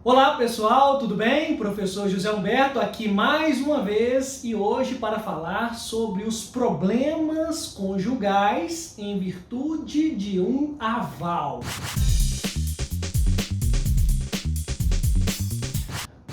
Olá pessoal, tudo bem? Professor José Humberto aqui mais uma vez e hoje para falar sobre os problemas conjugais em virtude de um aval.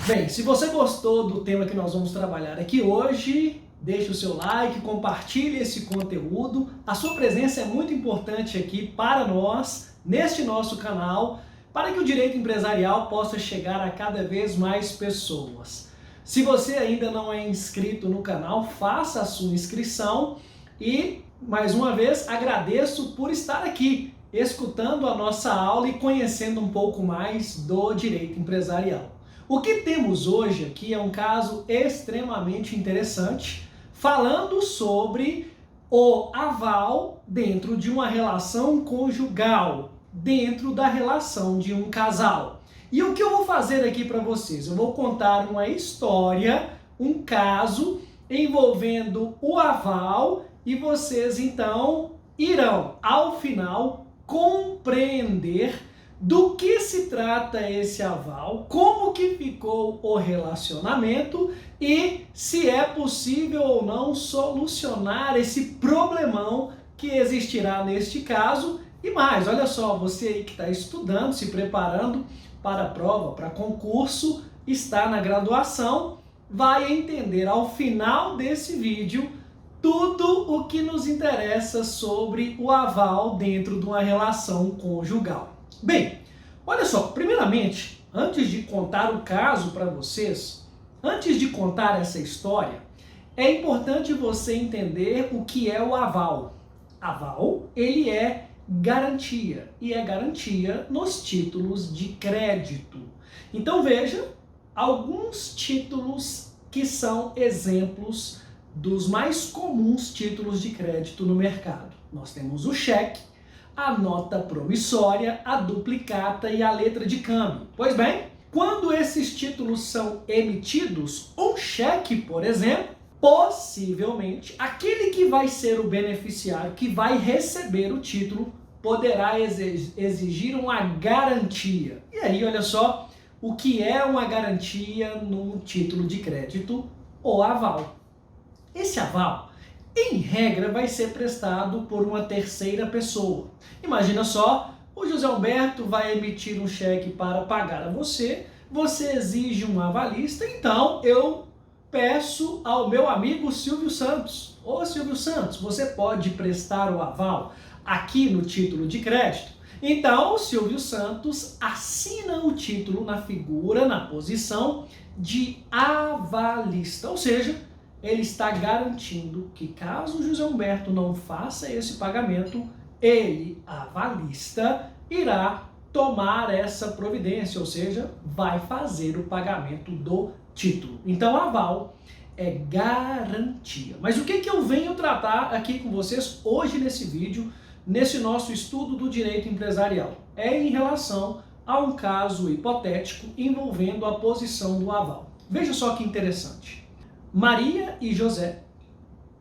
Bem, se você gostou do tema que nós vamos trabalhar aqui hoje, deixe o seu like, compartilhe esse conteúdo. A sua presença é muito importante aqui para nós, neste nosso canal, para que o direito empresarial possa chegar a cada vez mais pessoas. Se você ainda não é inscrito no canal, faça a sua inscrição e, mais uma vez, agradeço por estar aqui, escutando a nossa aula e conhecendo um pouco mais do direito empresarial. O que temos hoje aqui é um caso extremamente interessante, falando sobre o aval dentro de uma relação conjugal, dentro da relação de um casal. E o que eu vou fazer aqui para vocês? Eu vou contar uma história, um caso envolvendo o aval e vocês então irão, ao final, compreender do que se trata esse aval, como que ficou o relacionamento e se é possível ou não solucionar esse problemão que existirá neste caso. E mais, olha só, você aí que está estudando, se preparando para a prova, para concurso, está na graduação, vai entender ao final desse vídeo tudo o que nos interessa sobre o aval dentro de uma relação conjugal. Bem, olha só, primeiramente, antes de contar o caso para vocês, antes de contar essa história, é importante você entender o que é o aval. Aval, ele é garantia, e é garantia nos títulos de crédito. Então veja alguns títulos que são exemplos dos mais comuns títulos de crédito no mercado. Nós temos o cheque, a nota promissória, a duplicata e a letra de câmbio. Pois bem, quando esses títulos são emitidos, um cheque, por exemplo, possivelmente, aquele que vai ser o beneficiário, que vai receber o título, poderá exigir uma garantia. E aí, olha só, o que é uma garantia num título de crédito ou aval? Esse aval, em regra, vai ser prestado por uma terceira pessoa. Imagina só, o José Humberto vai emitir um cheque para pagar a você, você exige um avalista, então eu peço ao meu amigo Silvio Santos. Ô Silvio Santos, você pode prestar o aval aqui no título de crédito? Então o Silvio Santos assina o título na figura, na posição de avalista, ou seja, ele está garantindo que caso o José Humberto não faça esse pagamento, ele, avalista, irá tomar essa providência, ou seja, vai fazer o pagamento do título. Então, aval é garantia. Mas o que eu venho tratar aqui com vocês hoje nesse vídeo, nesse nosso estudo do direito empresarial? É em relação a um caso hipotético envolvendo a posição do aval. Veja só que interessante. Maria e José,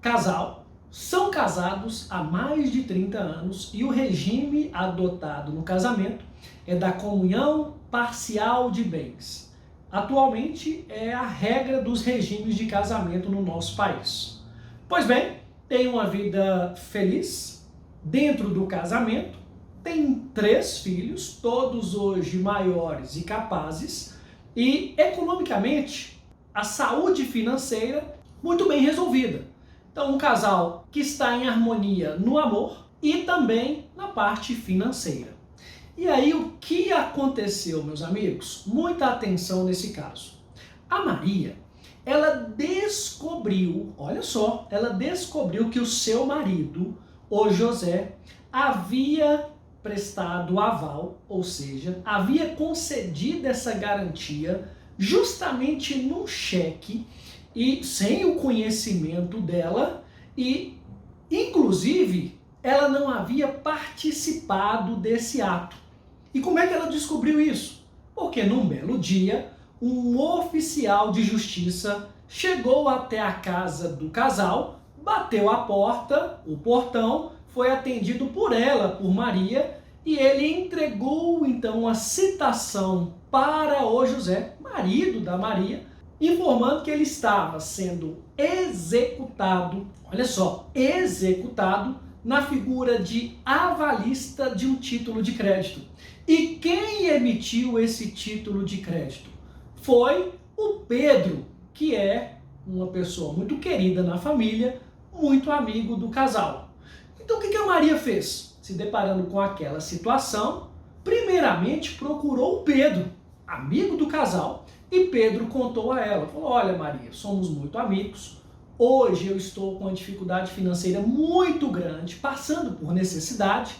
casal, são casados há mais de 30 anos e o regime adotado no casamento é da comunhão parcial de bens. Atualmente é a regra dos regimes de casamento no nosso país. Pois bem, tem uma vida feliz dentro do casamento, tem 3 filhos, todos hoje maiores e capazes, e economicamente a saúde financeira muito bem resolvida. Então, um casal que está em harmonia no amor e também na parte financeira. E aí, o que aconteceu, meus amigos? Muita atenção nesse caso. A Maria, ela descobriu, olha só, ela descobriu que o seu marido, o José, havia prestado aval, ou seja, havia concedido essa garantia justamente num cheque e sem o conhecimento dela e, inclusive, ela não havia participado desse ato. E como é que ela descobriu isso? Porque num belo dia, um oficial de justiça chegou até a casa do casal, bateu a porta, o portão, foi atendido por ela, por Maria, e ele entregou então a citação para o José, marido da Maria, informando que ele estava sendo executado, olha só, executado na figura de avalista de um título de crédito. E quem emitiu esse título de crédito? Foi o Pedro, que é uma pessoa muito querida na família, muito amigo do casal. Então o que a Maria fez? Se deparando com aquela situação, primeiramente procurou o Pedro, amigo do casal, e Pedro contou a ela, falou: olha Maria, somos muito amigos, hoje eu estou com uma dificuldade financeira muito grande, passando por necessidade.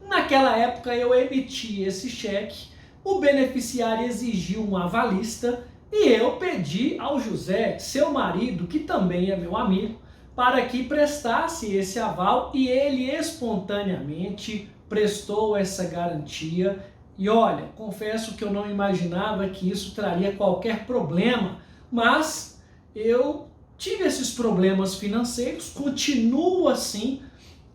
Naquela época eu emiti esse cheque, o beneficiário exigiu um avalista e eu pedi ao José, seu marido, que também é meu amigo, para que prestasse esse aval e ele espontaneamente prestou essa garantia. E olha, confesso que eu não imaginava que isso traria qualquer problema, mas eu tive esses problemas financeiros, continuo assim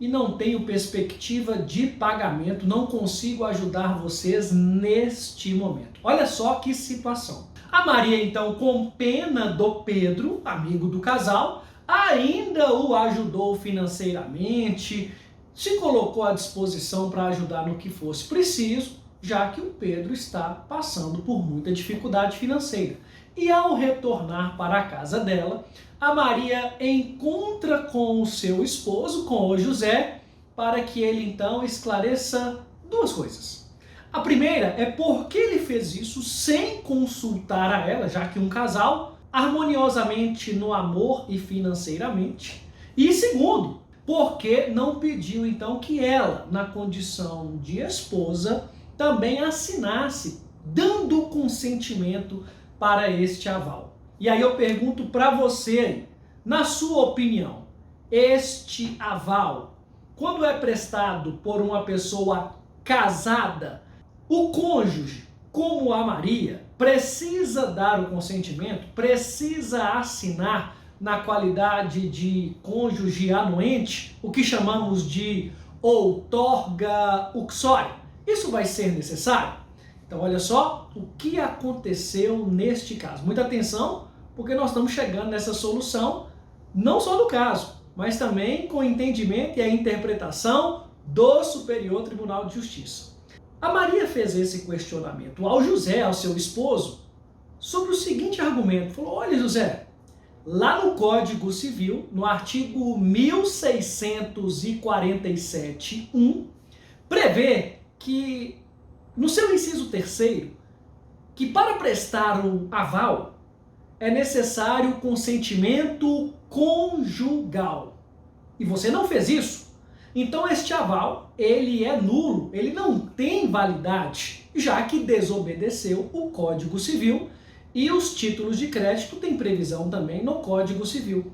e não tenho perspectiva de pagamento, não consigo ajudar vocês neste momento. Olha só que situação. A Maria, então, com pena do Pedro, amigo do casal, ainda o ajudou financeiramente, se colocou à disposição para ajudar no que fosse preciso, já que o Pedro está passando por muita dificuldade financeira. E ao retornar para a casa dela, a Maria encontra com o seu esposo, com o José, para que ele então esclareça duas coisas. A primeira é por que ele fez isso sem consultar a ela, já que um casal harmoniosamente no amor e financeiramente. E segundo, porque não pediu então que ela, na condição de esposa, também assinasse, dando consentimento para este aval. E aí eu pergunto para você, na sua opinião, este aval, quando é prestado por uma pessoa casada, o cônjuge, como a Maria, precisa dar o consentimento, precisa assinar na qualidade de cônjuge anuente, o que chamamos de outorga uxória. Isso vai ser necessário? Então olha só o que aconteceu neste caso. Muita atenção, porque nós estamos chegando nessa solução, não só do caso, mas também com o entendimento e a interpretação do Superior Tribunal de Justiça. A Maria fez esse questionamento ao José, ao seu esposo, sobre o seguinte argumento. Falou: olha José, lá no Código Civil, no artigo 1647(1), prevê que, no seu inciso 3º, que para prestar o aval é necessário o consentimento conjugal. E você não fez isso. Então este aval, ele é nulo, ele não tem validade, já que desobedeceu o Código Civil e os títulos de crédito têm previsão também no Código Civil.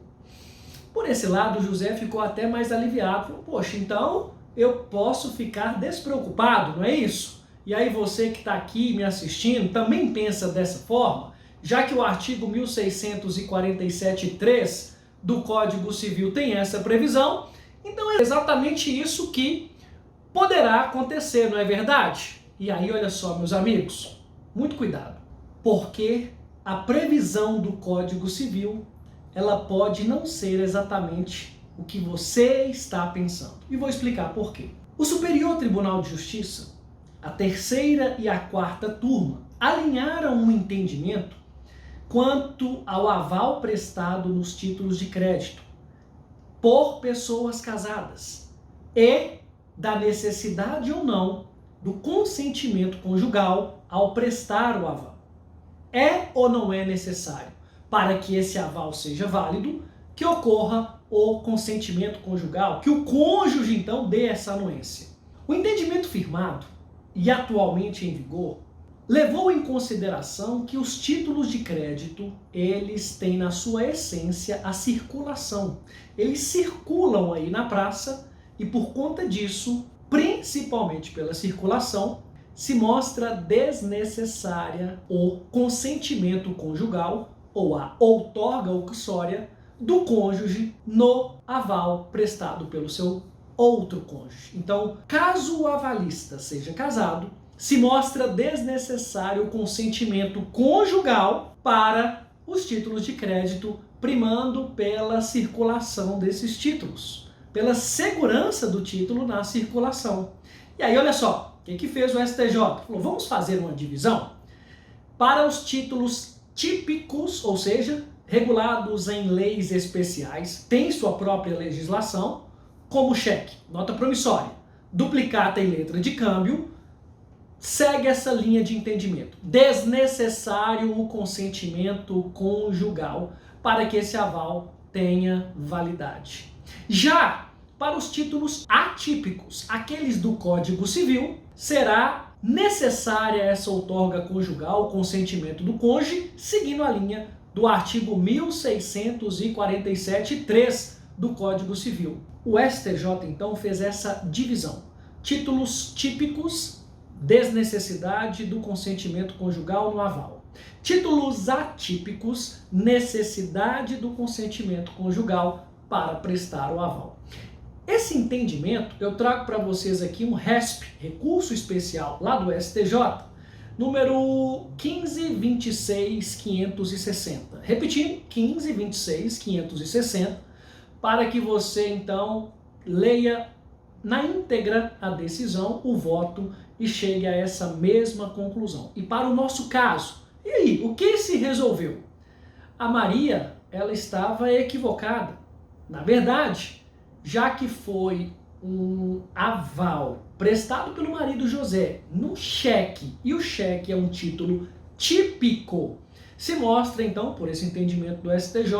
Por esse lado, José ficou até mais aliviado. Falou: poxa, então eu posso ficar despreocupado, não é isso? E aí você que está aqui me assistindo também pensa dessa forma? Já que o artigo 1647(3) do Código Civil tem essa previsão, então é exatamente isso que poderá acontecer, não é verdade? E aí, olha só, meus amigos, muito cuidado, porque a previsão do Código Civil, ela pode não ser exatamente o que você está pensando. E vou explicar por quê. O Superior Tribunal de Justiça, a terceira e a quarta turma, alinharam um entendimento quanto ao aval prestado nos títulos de crédito por pessoas casadas e da necessidade ou não do consentimento conjugal ao prestar o aval. É ou não é necessário, para que esse aval seja válido, que ocorra o consentimento conjugal, que o cônjuge então dê essa anuência. O entendimento firmado e atualmente em vigor levou em consideração que os títulos de crédito, eles têm na sua essência a circulação. Eles circulam aí na praça e por conta disso, principalmente pela circulação, se mostra desnecessária o consentimento conjugal ou a outorga uxória do cônjuge no aval prestado pelo seu outro cônjuge. Então, caso o avalista seja casado, se mostra desnecessário o consentimento conjugal para os títulos de crédito, primando pela circulação desses títulos, pela segurança do título na circulação. E aí, olha só, o que fez o STJ? Falou, vamos fazer uma divisão para os títulos típicos, ou seja, regulados em leis especiais, tem sua própria legislação, como cheque, nota promissória, duplicata e letra de câmbio, segue essa linha de entendimento. Desnecessário o consentimento conjugal para que esse aval tenha validade. Já para os títulos atípicos, aqueles do Código Civil, será necessária essa outorga conjugal, o consentimento do cônjuge, seguindo a linha do artigo 1647-3 do Código Civil. O STJ, então, fez essa divisão. Títulos típicos, desnecessidade do consentimento conjugal no aval. Títulos atípicos, necessidade do consentimento conjugal para prestar o aval. Esse entendimento, eu trago para vocês aqui um RESP, recurso especial lá do STJ, número 15.26.560. Repetindo, 15.26.560, para que você, então, leia na íntegra a decisão, o voto, e chegue a essa mesma conclusão. E para o nosso caso, e aí, o que se resolveu? A Maria, ela estava equivocada. Na verdade, já que foi um aval prestado pelo marido José no cheque, e o cheque é um título típico, se mostra, então, por esse entendimento do STJ,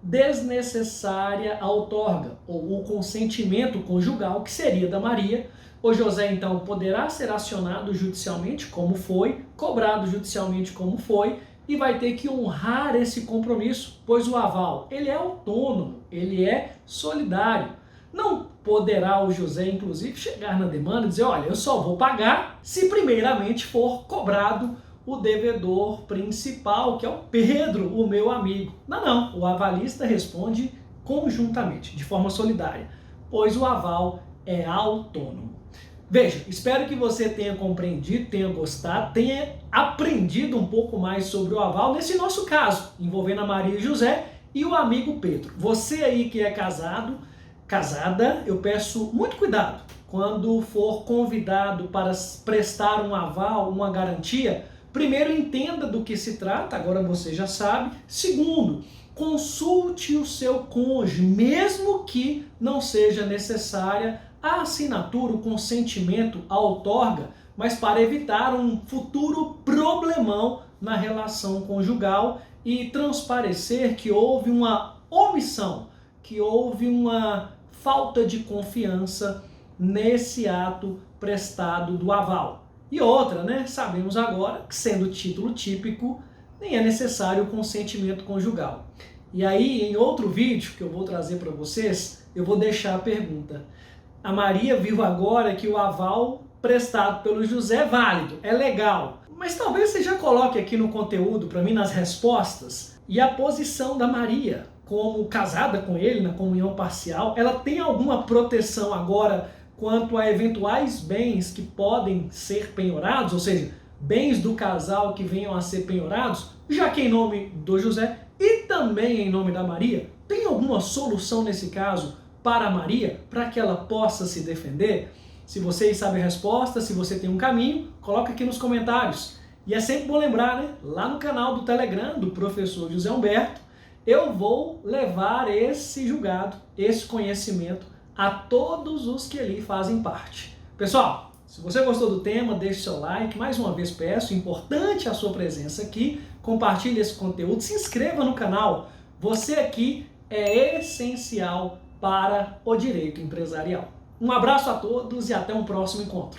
desnecessária a outorga, ou o consentimento conjugal, que seria da Maria. O José, então, poderá ser acionado judicialmente, como foi, cobrado judicialmente, como foi, e vai ter que honrar esse compromisso, pois o aval, ele é autônomo, ele é solidário. Não poderá o José, inclusive, chegar na demanda e dizer, olha, eu só vou pagar se primeiramente for cobrado o devedor principal, que é o Pedro, o meu amigo. Não, o avalista responde conjuntamente, de forma solidária, pois o aval é autônomo. Veja, espero que você tenha compreendido, tenha gostado, tenha aprendido um pouco mais sobre o aval, nesse nosso caso, envolvendo a Maria e José e o amigo Pedro. Você aí que é casado, casada, eu peço muito cuidado quando for convidado para prestar um aval, uma garantia. Primeiro, entenda do que se trata, agora você já sabe. Segundo, consulte o seu cônjuge, mesmo que não seja necessária a assinatura, o consentimento, a outorga, mas para evitar um futuro problemão na relação conjugal e transparecer que houve uma omissão, que houve uma falta de confiança nesse ato prestado do aval. E outra, né? Sabemos agora que, sendo título típico, nem é necessário o consentimento conjugal. E aí, em outro vídeo que eu vou trazer para vocês, eu vou deixar a pergunta. A Maria viu agora que o aval prestado pelo José é válido, é legal. Mas talvez você já coloque aqui no conteúdo, para mim, nas respostas, e a posição da Maria, como casada com ele, na comunhão parcial, ela tem alguma proteção agora quanto a eventuais bens que podem ser penhorados, ou seja, bens do casal que venham a ser penhorados, já que em nome do José e também em nome da Maria? Tem alguma solução nesse caso para a Maria, para que ela possa se defender? Se vocês sabem a resposta, se você tem um caminho, coloca aqui nos comentários. E é sempre bom lembrar, né? Lá no canal do Telegram do professor José Humberto, eu vou levar esse julgado, esse conhecimento a todos os que ali fazem parte. Pessoal, se você gostou do tema, deixe seu like. Mais uma vez peço, importante a sua presença aqui. Compartilhe esse conteúdo, se inscreva no canal. Você aqui é essencial para o direito empresarial. Um abraço a todos e até um próximo encontro.